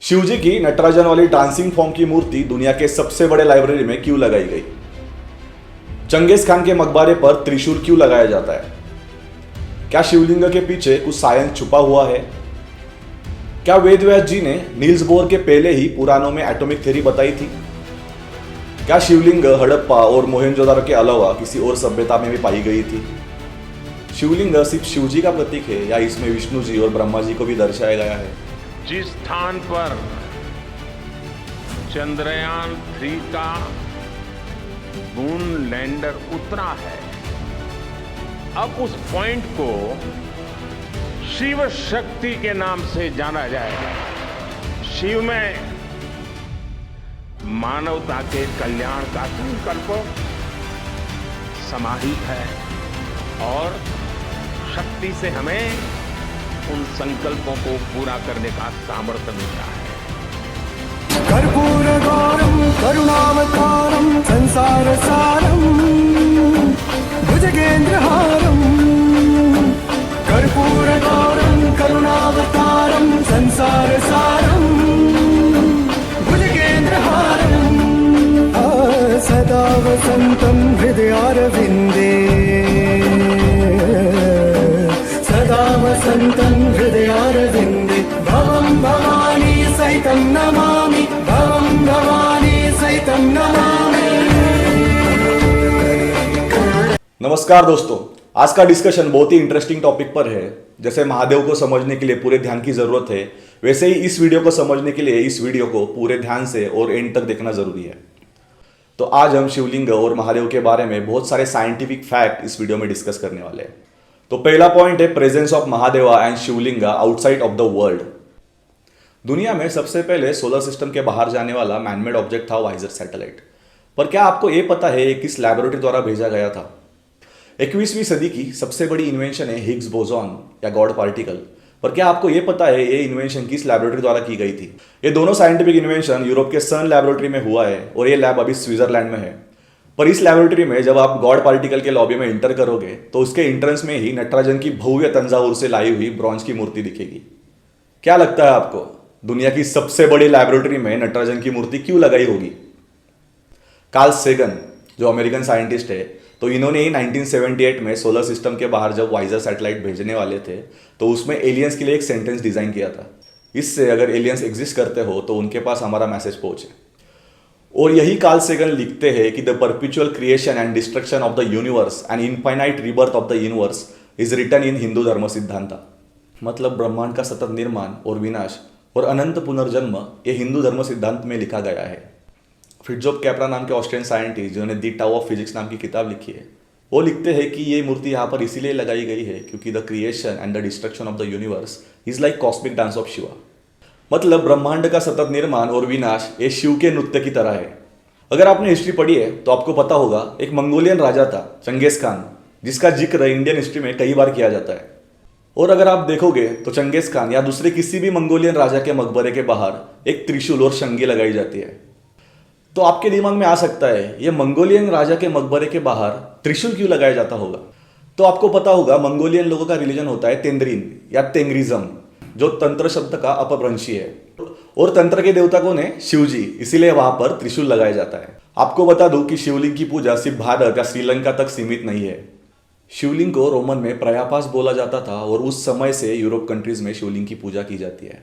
शिवजी की नटराजन वाली dancing form की मूर्ति दुनिया के सबसे बड़े लाइब्रेरी में क्यों लगाई गई? चंगेज खान के मकबरे पर त्रिशूल क्यों लगाया जाता है? क्या शिवलिंग के पीछे कुछ साइंस छुपा हुआ है? क्या वेद व्यास जी ने नील्स बोर के पहले ही पुराणों में एटॉमिक थ्योरी बताई थी? क्या शिवलिंग हड़प्पा और मोहनजोदारो के अलावा किसी और सभ्यता में भी पाई गई थी? शिवलिंग सिर्फ शिवजी का प्रतीक है या इसमें विष्णु जी और ब्रह्मा जी को भी दर्शाया गया है? जिस स्थान पर चंद्रयान 3 का मून लैंडर उतरा है, अब उस पॉइंट को शिव शक्ति के नाम से जाना जाएगा। शिव में मानवता के कल्याण का संकल्प समाहित है और शक्ति से हमें उन संकल्पों को पूरा करने का सामर्थ्य मिलता है। कर्पूरगौरं करुणावतारं संसार सारं भुजगेन्द्रहारं कर्पूरगौरं करुणावतारं संसार सारं भुजगेन्द्रहारं सदा वसन्तं हृदयारविन्दे सदा वसन्तं हृदयारविन्दे भवं भवानी सहितं नमामि भवं भवानी सहितं नमामि। नमस्कार दोस्तों, आज का डिस्कशन बहुत ही इंटरेस्टिंग टॉपिक पर है। जैसे महादेव को समझने के लिए पूरे ध्यान की जरूरत है, वैसे ही इस वीडियो को समझने के लिए इस वीडियो को पूरे ध्यान से और एंड तक देखना जरूरी है। तो आज हम शिवलिंग और महादेव के बारे में बहुत सारे साइंटिफिक फैक्ट इस वीडियो में डिस्कस करने वाले हैं। तो पहला पॉइंट है presence of Mahadeva and Shivalinga outside of the world. दुनिया में सबसे पहले सोलर सिस्टम के बाहर जाने वाला मैनमेड ऑब्जेक्ट था वाइजर सैटेलाइट। पर क्या आपको यह पता है किस लैबोरेटरी द्वारा भेजा गया था? 21वीं सदी की सबसे बड़ी इन्वेंशन है हिग्स बोसॉन या गॉड पार्टिकल। पर क्या आपको यह पता है ये इन्वेंशन किस लैबोरेटरी द्वारा की गई थी? ये दोनों साइंटिफिक इन्वेंशन यूरोप के सन लैबोरेटरी में हुआ है और ये लैब अभी स्विट्जरलैंड में है। पर इस लैबोरेटरी में जब आप गॉड पार्टिकल के लॉबी में इंटर करोगे तो उसके एंट्रेंस में ही नटराजन की भव्य तंजावुर से लाई हुई ब्रॉन्ज की मूर्ति दिखेगी। क्या लगता है आपको, दुनिया की सबसे बड़ी लैबोरेटरी में नटराजन की मूर्ति क्यों लगाई होगी? कार्ल सेगन जो अमेरिकन साइंटिस्ट है, तो इन्होंने ही 1978 में सोलर सिस्टम के बाहर जब वाइजर सैटेलाइट भेजने वाले थे तो उसमें एलियंस के लिए एक सेंटेंस डिजाइन किया था। इससे अगर एलियंस एग्जिस्ट करते हो तो उनके पास हमारा मैसेज पहुंचे। और यही कार्ल सेगन लिखते हैं कि the perpetual creation and destruction of the universe and infinite rebirth of the universe is written in Hindu धर्म सिद्धांता। मतलब ब्रह्मांड का सतत निर्माण और विनाश और अनंत पुनर्जन्म ये हिंदू धर्म सिद्धांत में लिखा गया है। फ्रिट्जोफ कैप्रा नाम के ऑस्ट्रियन साइंटिस्ट जिन्होंने दी टाउ ऑफ फिजिक्स नाम की किताब लिखी है, वो लिखते हैं कि ये मूर्ति यहाँ पर इसीलिए लगाई गई है क्योंकि the creation and the destruction of the universe is like cosmic dance of Shiva. मतलब ब्रह्मांड का सतत निर्माण और विनाश ये शिव के नृत्य की तरह है। अगर आपने हिस्ट्री पढ़ी है तो आपको पता होगा एक मंगोलियन राजा था चंगेज खान, जिसका जिक्र इंडियन हिस्ट्री में कई बार किया जाता है। और अगर आप देखोगे तो चंगेज खान या दूसरे किसी भी मंगोलियन राजा के मकबरे के बाहर एक त्रिशूल और शंगी लगाई जाती है। तो आपके दिमाग में आ सकता है ये मंगोलियन राजा के मकबरे के बाहर त्रिशूल क्यों लगाया जाता होगा? तो आपको पता होगा मंगोलियन लोगों का रिलीजन होता है तेंद्रीन या तेंग्रिज्म, जो तंत्र शब्द का अपभ्रंशी है। और तंत्र के देवता कौन है? शिवजी, इसीलिए वहां पर त्रिशूल लगाया जाता है। आपको बता दूं कि शिवलिंग की पूजा सिर्फ भारत या श्रीलंका तक सीमित नहीं है। शिवलिंग को रोमन में प्रयापास बोला जाता था और उस समय से यूरोप कंट्रीज में शिवलिंग की पूजा की जाती है।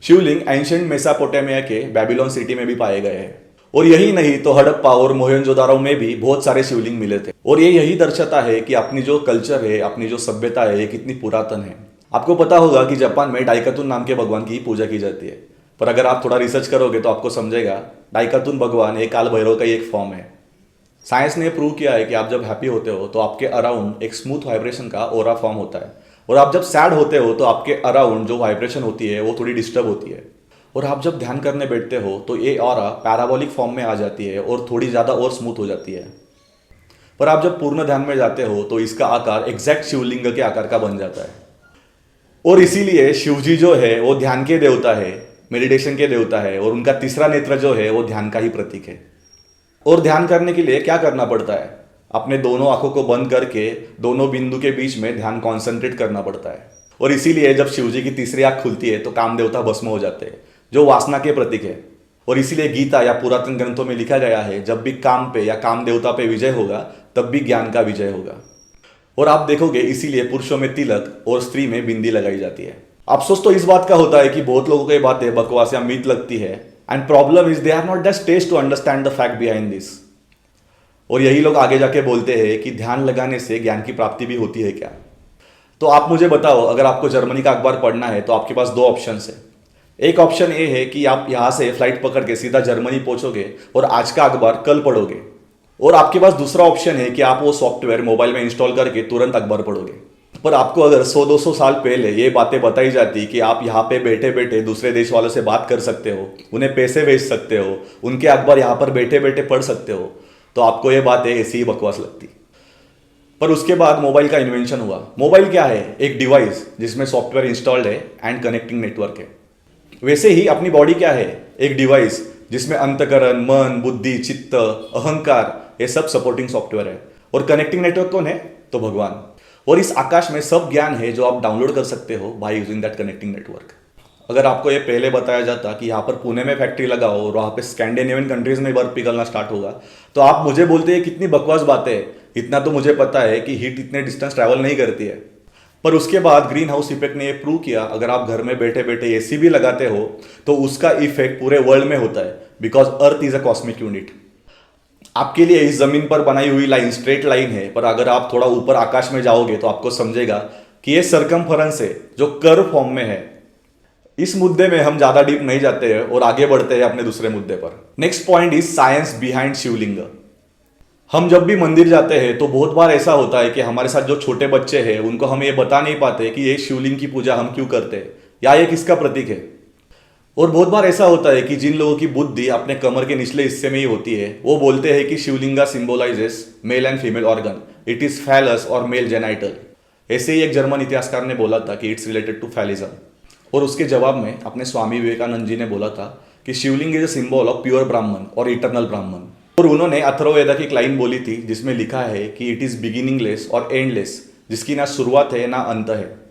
शिवलिंग एंशिएंट मेसोपोटामिया के बेबीलोन सिटी में भी पाए गए हैं। और यही नहीं तो हड़प्पा और मोहनजोदारो में भी बहुत सारे शिवलिंग मिले थे। और ये यही दर्शाता है कि अपनी जो कल्चर है, अपनी जो सभ्यता है, ये कितनी पुरातन है। आपको पता होगा कि जापान में डाइकातुन नाम के भगवान की पूजा की जाती है। पर अगर आप थोड़ा रिसर्च करोगे तो आपको समझेगा डाइकातुन भगवान एक काल भैरव का ही एक फॉर्म है। साइंस ने प्रूव किया है कि आप जब हैप्पी होते हो तो आपके अराउंड एक स्मूथ वाइब्रेशन का ओरा फॉर्म होता है, और आप जब सैड होते हो तो आपके अराउंड जो वाइब्रेशन होती है वो थोड़ी डिस्टर्ब होती है। और आप जब ध्यान करने बैठते हो तो ये ऑरा पैराबोलिक फॉर्म में आ जाती है और थोड़ी ज़्यादा और स्मूथ हो जाती है। पर आप जब पूर्ण ध्यान में जाते हो तो इसका आकार एग्जैक्ट शिवलिंग के आकार का बन जाता है। और इसीलिए शिवजी जो है वो ध्यान के देवता है, मेडिटेशन के देवता है, और उनका तीसरा नेत्र जो है वो ध्यान का ही प्रतीक है। और ध्यान करने के लिए क्या करना पड़ता है? अपने दोनों आंखों को बंद करके दोनों बिंदु के बीच में ध्यान कॉन्सेंट्रेट करना पड़ता है। और इसीलिए जब शिवजी की तीसरी आंख खुलती है तो काम देवता भस्म हो जाते हैं, जो वासना के प्रतीक है। और इसीलिए गीता या पुरातन ग्रंथों में लिखा गया है, जब भी काम पे या काम देवता पे विजय होगा तब भी ज्ञान का विजय होगा। और आप देखोगे इसीलिए पुरुषों में तिलक और स्त्री में बिंदी लगाई जाती है। अफसोस तो इस बात का होता है कि बहुत लोगों को ये बातें बकवास या मीत लगती है, and problem is they are not the stage to understand the fact behind this. और यही लोग आगे जाके बोलते हैं कि ध्यान लगाने से ज्ञान की प्राप्ति भी होती है क्या। तो आप मुझे बताओ, अगर आपको जर्मनी का अखबार पढ़ना है तो आपके पास दो ऑप्शन है। एक ऑप्शन ये है कि आप यहाँ से फ्लाइट पकड़ के सीधा जर्मनी पहुंचोगे और आज का अखबार कल पढ़ोगे। और आपके पास दूसरा ऑप्शन है कि आप वो सॉफ्टवेयर मोबाइल में इंस्टॉल करके तुरंत अखबार पढ़ोगे। पर आपको अगर 100-200 साल पहले ये बातें बताई जाती कि आप यहाँ पे बैठे बैठे दूसरे देश वालों से बात कर सकते हो, उन्हें पैसे भेज सकते हो, उनके अखबार यहाँ पर बैठे बैठे पढ़ सकते हो, तो आपको ये बातें ऐसी ही बकवास लगती। पर उसके बाद मोबाइल का इन्वेंशन हुआ। मोबाइल क्या है? एक डिवाइस जिसमें सॉफ्टवेयर इंस्टॉल्ड है एंड कनेक्टिंग नेटवर्क है। वैसे ही अपनी बॉडी क्या है? एक डिवाइस जिसमें अंतकरण, मन, बुद्धि, चित्त, अहंकार, ये सब सपोर्टिंग सॉफ्टवेयर है। और कनेक्टिंग नेटवर्क कौन है? तो भगवान। और इस आकाश में सब ज्ञान है जो आप डाउनलोड कर सकते हो by using that connecting network. अगर आपको ये पहले बताया जाता कि यहाँ पर पुणे में फैक्ट्री लगाओ और वहाँ पे स्कैंडिनेवियन कंट्रीज में बर्फ पिघलना स्टार्ट होगा, तो आप मुझे बोलते हैं कितनी बकवास बातें है। इतना तो मुझे पता है कि हीट इतने डिस्टेंस ट्रैवल नहीं करती है। पर उसके बाद ग्रीन हाउस इफेक्ट ने ये प्रूव किया, अगर आप घर में बैठे बैठे एसी भी लगाते हो तो उसका इफेक्ट पूरे वर्ल्ड में होता है, because earth is a cosmic unit. आपके लिए इस जमीन पर बनाई हुई लाइन स्ट्रेट लाइन है, पर अगर आप थोड़ा ऊपर आकाश में जाओगे तो आपको समझेगा कि ये सरकमफरेंस है जो कर्व फॉर्म में है। इस मुद्दे में हम ज्यादा डीप नहीं जाते हैं और आगे बढ़ते हैं अपने दूसरे मुद्दे पर। Next point is science behind Shivling. हम जब भी मंदिर जाते हैं तो बहुत बार ऐसा होता है कि हमारे साथ जो छोटे बच्चे हैं उनको हम ये बता नहीं पाते कि ये शिवलिंग की पूजा हम क्यों करते हैं या ये किसका प्रतीक है। और बहुत बार ऐसा होता है कि जिन लोगों की बुद्धि अपने कमर के निचले हिस्से में ही होती है, वो बोलते हैं कि Shivlinga symbolizes male and female organ, it is phallus और मेल जेनाइटल। ऐसे ही एक जर्मन इतिहासकार ने बोला था कि इट्स रिलेटेड टू फैलिज्म। और उसके जवाब में अपने स्वामी विवेकानंद जी ने बोला था कि Shivling is a symbol of pure Brahman और इटर्नल ब्राह्मण। और उन्होंने अथर्ववेद की एक लाइन बोली थी जिसमें लिखा है कि इट इज बिगिनिंगलेस और एंडलेस, जिसकी ना शुरुआत है ना अंत है।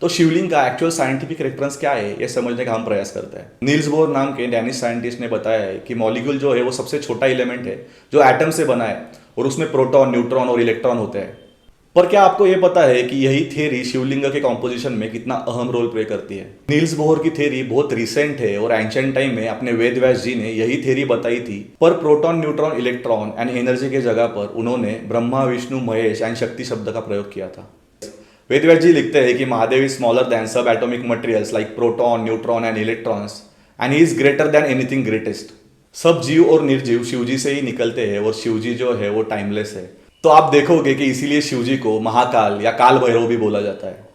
तो शिवलिंग का एक्चुअल साइंटिफिक रेफरेंस क्या है ये समझने का हम प्रयास करते हैं। नील्स बोर नाम के डैनिश साइंटिस्ट ने बताया है कि मॉलिक्यूल जो है वो सबसे छोटा एलिमेंट है जो एटम से बना है और उसमें प्रोटॉन, न्यूट्रॉन और इलेक्ट्रॉन होते हैं। पर क्या आपको ये पता है कि यही थ्योरी शिवलिंग के कॉम्पोजिशन में कितना अहम रोल प्ले करती है? नील्स बोहर की थ्योरी बहुत रिसेंट है और एंशिएंट टाइम में अपने वेद व्यास जी ने यही थ्योरी बताई थी। पर proton, neutron, electron and energy के जगह पर उन्होंने ब्रह्मा, विष्णु, महेश एंड शक्ति शब्द का प्रयोग किया था। वेद व्यास जी लिखते हैं कि महादेव इज स्मॉलर देन सब atomic materials like proton, neutron and electrons and he is greater than anything greatest. सब जीव और निर्जीव शिवजी से ही निकलते हैं और शिवजी जो है वो टाइमलेस है। तो आप देखोगे कि इसीलिए शिवजी को महाकाल या काल भैरव भी बोला जाता है।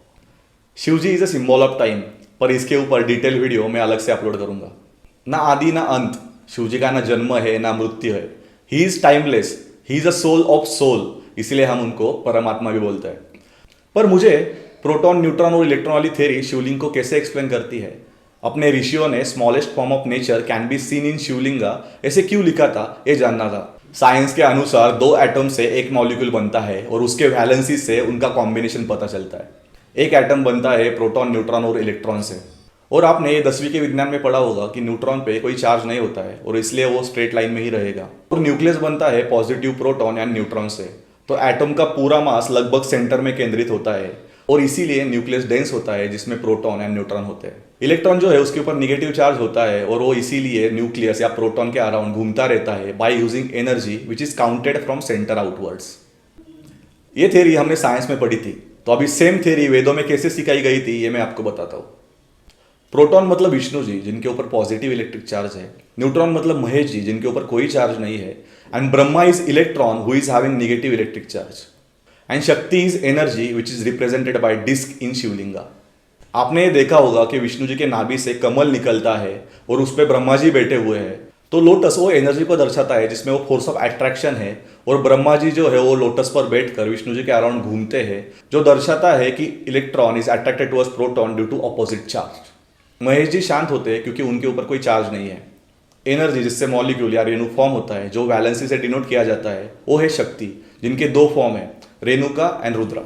Shivji is a symbol of time, पर इसके ऊपर डिटेल वीडियो मैं अलग से अपलोड करूंगा। ना आदि ना अंत, शिवजी का ना जन्म है ना मृत्यु है। He is timeless, he is a soul of soul, इसीलिए हम उनको परमात्मा भी बोलते हैं। पर मुझे प्रोटॉन, न्यूट्रॉन और इलेक्ट्रॉन वाली थ्योरी शिवलिंग को कैसे एक्सप्लेन करती है? अपने ऋषियों ने smallest form of nature can be seen in Shivlinga ऐसे क्यों लिखा था ये जानना था। साइंस के अनुसार दो एटम से एक मॉलिक्यूल बनता है और उसके वैलेंसी से उनका कॉम्बिनेशन पता चलता है। एक एटम बनता है प्रोटॉन, न्यूट्रॉन और इलेक्ट्रॉन से। और आपने ये 10वीं के विज्ञान में पढ़ा होगा कि न्यूट्रॉन पे कोई चार्ज नहीं होता है और इसलिए वो स्ट्रेट लाइन में ही रहेगा। और न्यूक्लियस बनता है पॉजिटिव प्रोटॉन एंड न्यूट्रॉन से। तो एटम का पूरा मास लगभग सेंटर में केंद्रित होता है और इसीलिए न्यूक्लियस डेंस होता है जिसमें प्रोटॉन एंड न्यूट्रॉन होते हैं। इलेक्ट्रॉन जो है उसके ऊपर निगेटिव चार्ज होता है और वो इसीलिए न्यूक्लियस या प्रोटॉन के अराउंड घूमता रहता है by using energy which is counted from centre outwards. ये थ्योरी हमने साइंस में पढ़ी थी, तो अभी सेम थ्योरी वेदों में कैसे सिखाई गई थी ये मैं आपको बताता हूँ। प्रोटॉन मतलब विष्णु जी जिनके ऊपर पॉजिटिव इलेक्ट्रिक चार्ज है, न्यूट्रॉन मतलब महेश जी जिनके ऊपर कोई चार्ज नहीं है, and Brahma is electron who is having negative electric charge, and Shakti is energy which is represented by disk in Shivlinga. आपने ये देखा होगा कि विष्णु जी के नाभि से कमल निकलता है और उस पर ब्रह्मा जी बैठे हुए हैं। तो लोटस वो एनर्जी को दर्शाता है जिसमें वो फोर्स ऑफ अट्रैक्शन है, और ब्रह्मा जी जो है वो लोटस पर बैठकर विष्णु जी के अराउंड घूमते हैं, जो दर्शाता है कि electron is attracted towards proton due to opposite charge. Mahesh ji शांत होते हैं क्योंकि उनके ऊपर कोई चार्ज नहीं है। एनर्जी जिससे मॉलिक्यूल या रेणु फॉर्म होता है, जो वैलेंसी से डिनोट किया जाता है, वो है शक्ति, जिनके दो फॉर्म है, रेणुका एंड रुद्रा।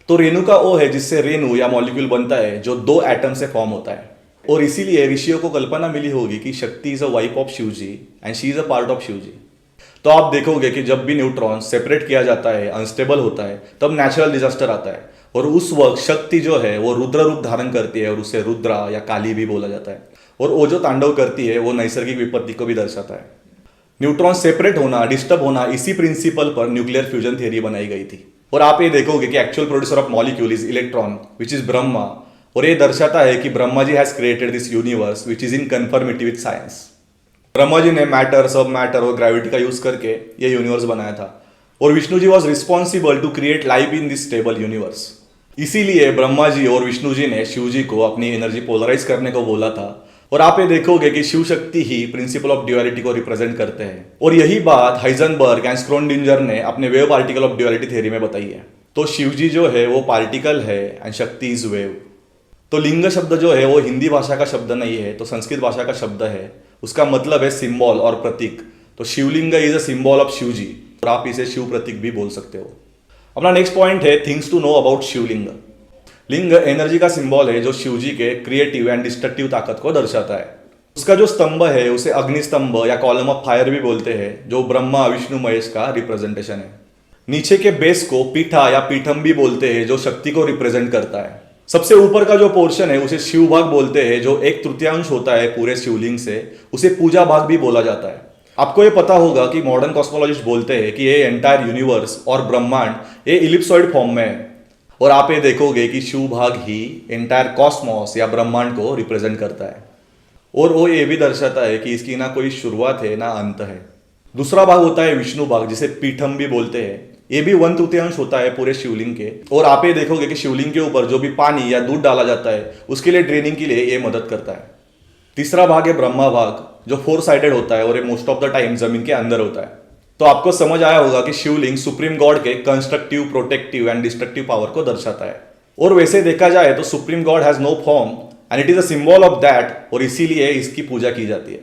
तो रेणुका वो है जिससे रेणु या मॉलिक्यूल बनता है जो दो एटम से फॉर्म होता है, और इसीलिए ऋषियों को कल्पना मिली होगी कि Shakti is a wife of Shiv ji and she is a part of Shiv ji. तो आप देखोगे कि जब भी न्यूट्रॉन सेपरेट किया जाता है, अनस्टेबल होता है, तब नेचुरल डिजास्टर आता है और उस वक्त शक्ति जो है वो रुद्र रूप धारण करती है और उसे रुद्रा या काली भी बोला जाता है। और वो जो तांडव करती है वो नैसर्गिक विपत्ति को भी दर्शाता है। न्यूट्रॉन सेपरेट होना, डिस्टर्ब होना, इसी प्रिंसिपल पर न्यूक्लियर फ्यूजन थ्योरी बनाई गई थी। और आप ये देखोगे कि actual producer of molecule is electron which is Brahma. और ये दर्शाता है कि Brahma ji has created this universe which is in conformity with science. Brahma ji ने मैटर, सब मैटर और ग्रेविटी का यूज करके ये यूनिवर्स बनाया था और Vishnu ji was responsible to create life in this stable universe. इसीलिए ब्रह्मा जी और विष्णु जी ने शिव जी को अपनी एनर्जी पोलराइज करने को बोला था। और आप ये देखोगे कि शिव शक्ति ही प्रिंसिपल ऑफ ड्यूअलिटी को रिप्रेजेंट करते हैं। और यही बात हाइजेनबर्ग एंड स्क्रोडिंजर ने अपने wave particle of duality theory में बताई है। तो शिव जी जो है वो पार्टिकल है एंड शक्ति इज वेव। तो लिंग शब्द जो है वो हिंदी भाषा का शब्द नहीं है, तो संस्कृत भाषा का शब्द है। उसका मतलब है सिंबल और प्रतीक। तो Shivling is a symbol of Shiv ji और आप इसे शिव प्रतीक भी बोल सकते हो। अपना नेक्स्ट पॉइंट है थिंग्स टू नो अबाउट शिवलिंग। लिंग एनर्जी का सिंबल है जो शिव जी के क्रिएटिव एंड डिस्ट्रक्टिव ताकत को दर्शाता है। उसका जो स्तंभ है उसे अग्निस्तंभ या कॉलम ऑफ फायर भी बोलते हैं, जो ब्रह्मा विष्णु महेश का रिप्रेजेंटेशन है। नीचे के बेस को पीठा या पीठम भी बोलते हैं, जो शक्ति को रिप्रेजेंट करता है। सबसे ऊपर का जो पोर्शन है उसे शिव भाग बोलते हैं, जो 1/3 होता है पूरे शिवलिंग से। उसे पूजा भाग भी बोला जाता है। आपको ये पता होगा कि मॉडर्न कॉस्मोलॉजिस्ट बोलते हैं कि ये एंटायर यूनिवर्स और ब्रह्मांड ये इलिप्सॉइड फॉर्म में है। और आप ये देखोगे कि शिव भाग ही एंटायर कॉस्मोस या ब्रह्मांड को रिप्रेजेंट करता है। और वो ये भी दर्शाता है कि इसकी ना कोई शुरुआत है ना अंत है। दूसरा भाग होता है विष्णु भाग, जिसे पीठम भी बोलते हैं। ये भी 1/3 होता है पूरे शिवलिंग के। और आप ये देखोगे कि शिवलिंग के ऊपर जो भी पानी या दूध डाला जाता है उसके लिए ड्रेनिंग के लिए ये मदद करता है। तीसरा भाग है ब्रह्मा भाग, जो 4 साइडेड होता है और ये मोस्ट ऑफ द टाइम जमीन के अंदर होता है। तो आपको समझ आया होगा कि शिवलिंग सुप्रीम गॉड के constructive, protective and destructive power को दर्शाता है। और वैसे देखा जाए तो supreme God has no form and it is a symbol of that, और इसीलिए इसकी पूजा की जाती है।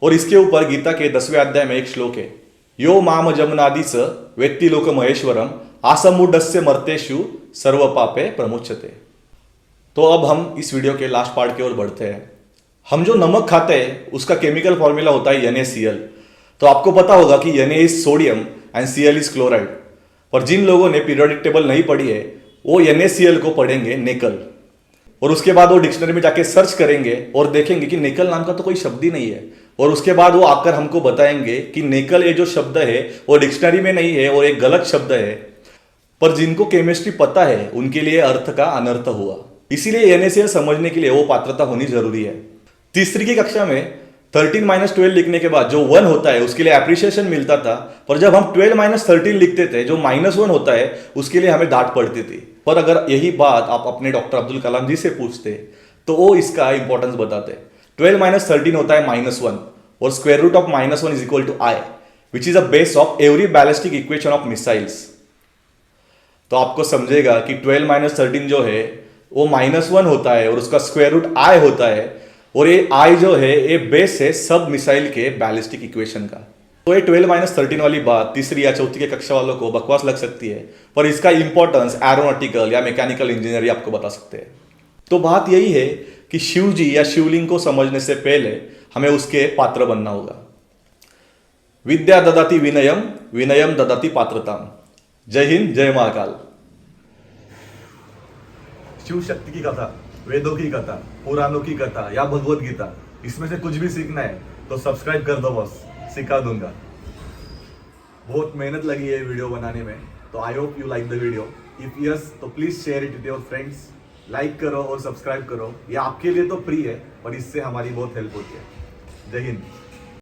और इसके ऊपर गीता के 10वें अध्याय में एक श्लोक है, यो माम जमनादिस वेत्ति लोक महेश्वरम आसमुडस्य मर्तेषु सर्व पापे प्रमुच्यते। तो अब हम इस वीडियो के लास्ट पार्ट की ओर बढ़ते हैं। हम जो नमक खाते हैं उसका केमिकल फॉर्मूला होता है NaCl। तो आपको पता होगा कि Na is sodium and Cl is chloride. पर जिन लोगों ने पीरियोडिक टेबल नहीं पढ़ी है वो NaCl को पढ़ेंगे निकल, और उसके बाद वो डिक्शनरी में जाके सर्च करेंगे और देखेंगे कि निकल नाम का तो कोई शब्द ही नहीं है। और उसके बाद वो आकर हमको बताएंगे कि निकल ये जो शब्द है वो डिक्शनरी में नहीं है और एक गलत शब्द है। पर जिनको केमिस्ट्री पता है उनके लिए अर्थ का अनर्थ हुआ। इसीलिए NaCl समझने के लिए वो पात्रता होनी जरूरी है। तीसरी की कक्षा में 13-12 लिखने के बाद जो 1 होता है उसके लिए एप्रिसिएशन मिलता था, पर जब हम 12-13 लिखते थे जो -1 होता है उसके लिए हमें डांट पड़ती थी। पर अगर यही बात आप अपने डॉक्टर अब्दुल कलाम जी से पूछते तो वो इसका इंपॉर्टेंस बताते। 12-13 होता है -1 और square root of -1 is equal to I, which is a base of every ballistic equation of missiles. तो आपको समझेगा कि 12-13 जो है वो -1 होता है और उसका स्क्वायर रूट I होता है, और ये I जो है ये बेस है सब मिसाइल के बैलिस्टिक इक्वेशन का। तो ये 12-13 वाली बात तीसरी या चौथी के कक्षा वालों को बकवास लग सकती है, पर इसका इंपॉर्टेंस एरोनॉटिकल या मैकेनिकल इंजीनियर आपको बता सकते हैं। तो बात यही है कि शिव जी या शिवलिंग को समझने से पहले हमें उसके पात्र बनना होगा। विद्या ददाति विनयम, विनयम ददाति पात्रताम। जय हिंद, जय महाकाल। शिव शक्ति की कथा, वेदों की कथा, पुराणों की कथा या भगवत गीता, इसमें से कुछ भी सीखना है तो सब्सक्राइब कर दो बस, सिखा दूंगा। बहुत मेहनत लगी है वीडियो बनाने में, तो I hope you like the video. If yes तो please share it with your friends. Like करो और सब्सक्राइब करो, ये आपके लिए तो फ्री है पर इससे हमारी बहुत हेल्प होती है। जय हिंद।